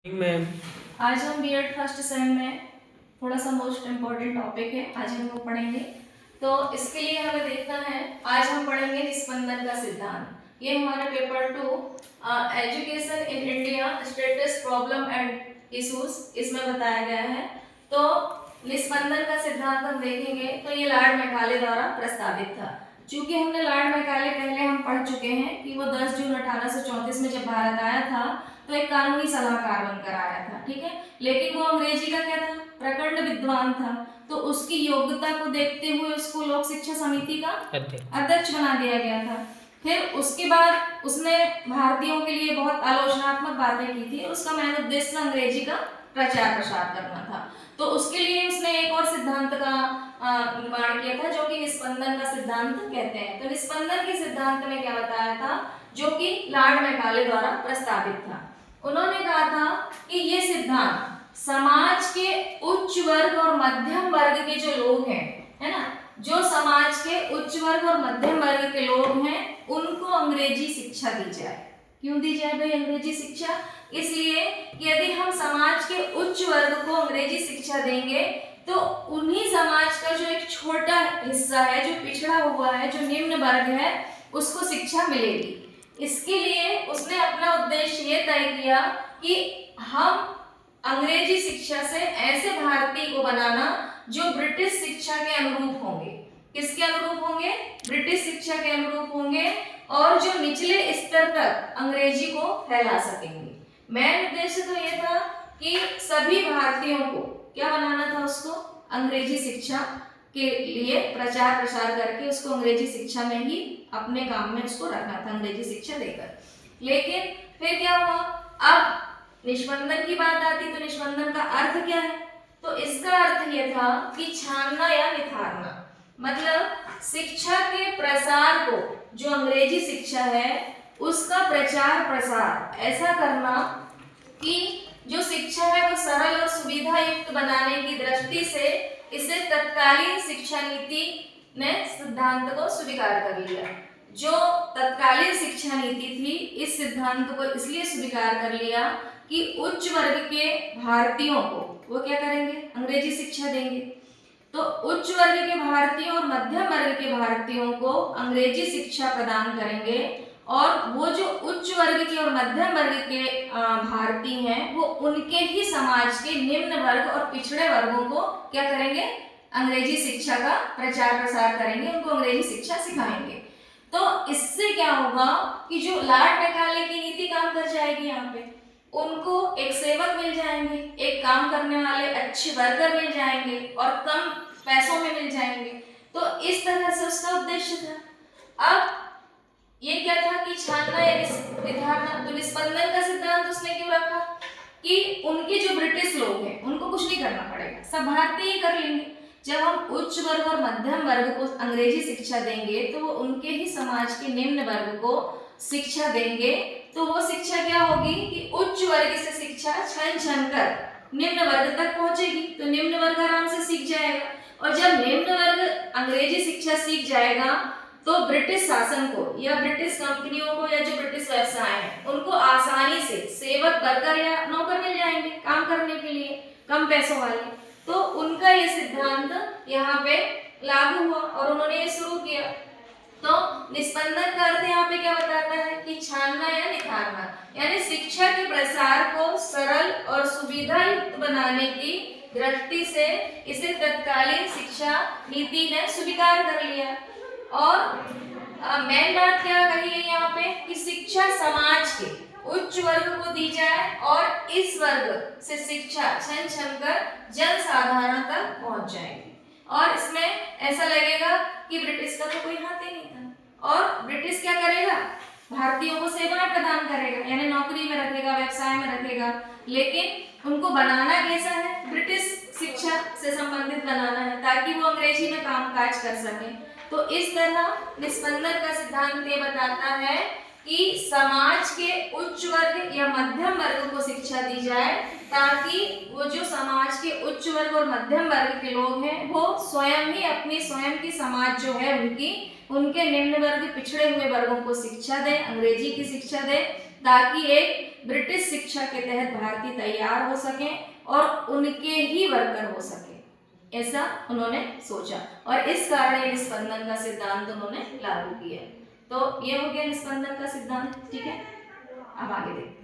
Ma'am आज हम BEd first sem में थोड़ा सा मोस्ट इम्पोर्टेंट टॉपिक है, आज हम वो पढ़ेंगे। तो इसके लिए हमें देखना है, आज हम पढ़ेंगे निस्पंदन का सिद्धांत। ये हमारा paper 2 education in India status problem and issues, इसमें बताया गया है। तो निस्पंदन का सिद्धांत हम देखेंगे तो ये लॉर्ड मैकाले द्वारा प्रस्तावित था। चूंकि हमने लॉर्ड मैकाले पहले हम पढ़ चुके हैं कि वो 10 जून 1834 में जब भारत आया था तो एक कानूनी सलाहकार बनकर आया था, ठीक है। लेकिन वो अंग्रेजी का क्या था, प्रखंड विद्वान था। तो उसकी योग्यता को देखते हुए उसको लोक शिक्षा समिति का अध्यक्ष बना दिया गया था। फिर उसके बाद उसने भारतीयों के लिए बहुत आलोचनात्मक बातें की थी। उसका मेन उद्देश्य अंग्रेजी का प्रचार प्रसार करना था। तो उसके लिए उसने एक और सिद्धांत का निर्माण किया था जो कि निस्पंदन का सिद्धांत कहते हैं। तो निस्पंदन के सिद्धांत में क्या बताया था, जो कि लॉर्ड मैकाले द्वारा प्रस्तावित था। उन्होंने कहा था कि ये सिद्धांत समाज के उच्च वर्ग और मध्यम वर्ग के जो लोग हैं, है ना, जो समाज के उच्च वर्ग और मध्यम वर्ग के लोग हैं उनको अंग्रेजी शिक्षा दी जाए। क्यों दी जाए भाई अंग्रेजी शिक्षा? इसलिए कि यदि हम समाज के उच्च वर्ग को अंग्रेजी शिक्षा देंगे तो उन्हीं समाज का जो एक छोटा हिस्सा है, जो पिछड़ा हुआ है, जो निम्न वर्ग है, उसको शिक्षा मिलेगी। इसके लिए उसने अपना उद्देश्य ये तय किया कि हम अंग्रेजी शिक्षा से ऐसे भारतीय को बनाना जो ब्रिटिश शिक्षा के अनुरूप होंगे। किसके अनुरूप होंगे? ब्रिटिश शिक्षा के अनुरूप होंगे और जो निचले स्तर तक अंग्रेजी को फैला सकेंगे। मेन उद्देश्य तो ये था कि सभी भारतीयों को क्या बनाना था, उसको अंग्रेजी शिक्षा के लिए प्रचार प्रसार करके उसको अंग्रेजी शिक्षा में ही अपने काम में उसको रखना था, अंग्रेजी शिक्षा देकर। लेकिन फिर क्या हुआ, अब निस्पंदन की बात आती तो निस्पंदन का अर्थ क्या है? तो इसका अर्थ यह था कि छानना या निखारना, मतलब शिक्षा के प्रसार को, जो अंग्रेजी शिक्षा है उसका प्रचार प्रसार ऐसा करना कि जो शिक्षा है वो सरल और सुविधा युक्त बनाने की दृष्टि से इसे तत्कालीन शिक्षा नीति ने सिद्धांत को स्वीकार कर लिया। जो तत्कालीन शिक्षा नीति थी, इस सिद्धांत को इसलिए स्वीकार कर लिया कि उच्च वर्ग के भारतीयों को वो क्या करेंगे, अंग्रेजी शिक्षा देंगे। तो उच्च वर्ग के भारतीयों और मध्यम वर्ग के भारतीयों को अंग्रेजी शिक्षा प्रदान करेंगे और वो जो उच्च वर्ग के और मध्यम वर्ग के भारतीय हैं वो उनके ही समाज के निम्न वर्ग और पिछड़े वर्गों को क्या करेंगे, अंग्रेजी शिक्षा का प्रचार प्रसार करेंगे, उनको अंग्रेजी शिक्षा सिखाएंगे। तो इससे क्या होगा कि जो लॉर्ड मैकाले की नीति काम कर जाएगी, यहाँ पे उनको एक सेवक मिल जाएंगे, एक काम करने वाले अच्छे वर्कर मिल जाएंगे और कम पैसों में मिल जाएंगे। तो इस तरह से उसका उद्देश्य था। अब ये क्या था कि छानना या निखारना। तो निस्पंदन का सिद्धांत उसने क्यों रखा कि उनके जो ब्रिटिश लोग हैं उनको कुछ नहीं करना पड़ेगा, सब भारतीय ही कर लेंगे। जब हम उच्च वर्ग और मध्यम वर्ग को अंग्रेजी शिक्षा देंगे तो वो उनके ही समाज के निम्न वर्ग को शिक्षा देंगे। तो वो शिक्षा क्या होगी कि उच्च वर्ग से शिक्षा छन छन कर निम्न वर्ग तक पहुंचेगी। तो निम्न वर्ग आराम से सीख जाएगा और जब निम्न वर्ग अंग्रेजी शिक्षा सीख जाएगा तो ब्रिटिश शासन को या ब्रिटिश कंपनियों को या जो ब्रिटिश व्यवसाय हैं उनको आसानी से सेवक वर्कर या नौकर मिल जाएंगे काम करने के लिए, कम पैसों वाले। तो उनका ये सिद्धांत यहाँ पे लागू हुआ और उन्होंने ये शुरू किया। तो निस्पंदन का अर्थ यहाँ पे क्या बताता है कि छानना या निखारना, यानी शिक्षा के प्रसार को सरल और सुविधा युक्त बनाने की दृष्टि से इसे तत्कालीन शिक्षा नीति ने स्वीकार कर लिया। और मेन बात क्या कही है यहाँ पे कि शिक्षा समाज के उच्च वर्ग को दी जाए और इस वर्ग से शिक्षा छन छन कर जन साधारण तक पहुंच जाएगी। और इसमें ऐसा लगेगा कि ब्रिटिश का तो कोई हाथ ही नहीं था और ब्रिटिश क्या करेगा, भारतीयों को सेवाएं प्रदान करेगा, यानी नौकरी में रखेगा, व्यवसाय में रखेगा। लेकिन उनको बनाना कैसा है, ब्रिटिश शिक्षा से संबंधित बनाना है ताकि वो अंग्रेजी में कामकाज कर सके। तो इस तरह निस्पंदन का सिद्धांत ये बताता है कि समाज के उच्च वर्ग या मध्यम वर्ग को शिक्षा दी जाए ताकि वो जो समाज के उच्च वर्ग और मध्यम वर्ग के लोग हैं वो स्वयं ही अपनी स्वयं की समाज जो है उनके निम्न वर्ग पिछड़े हुए वर्गों को शिक्षा दें, अंग्रेजी की शिक्षा दें, ताकि एक ब्रिटिश शिक्षा के तहत भारतीय तैयार हो सकें और उनके ही वर्कर हो सके, ऐसा उन्होंने सोचा और इस कारण ये निस्पंदन का सिद्धांत उन्होंने लागू किया। तो ये हो गया निस्पंदन का सिद्धांत। ठीक है, अब आगे देखते हैं।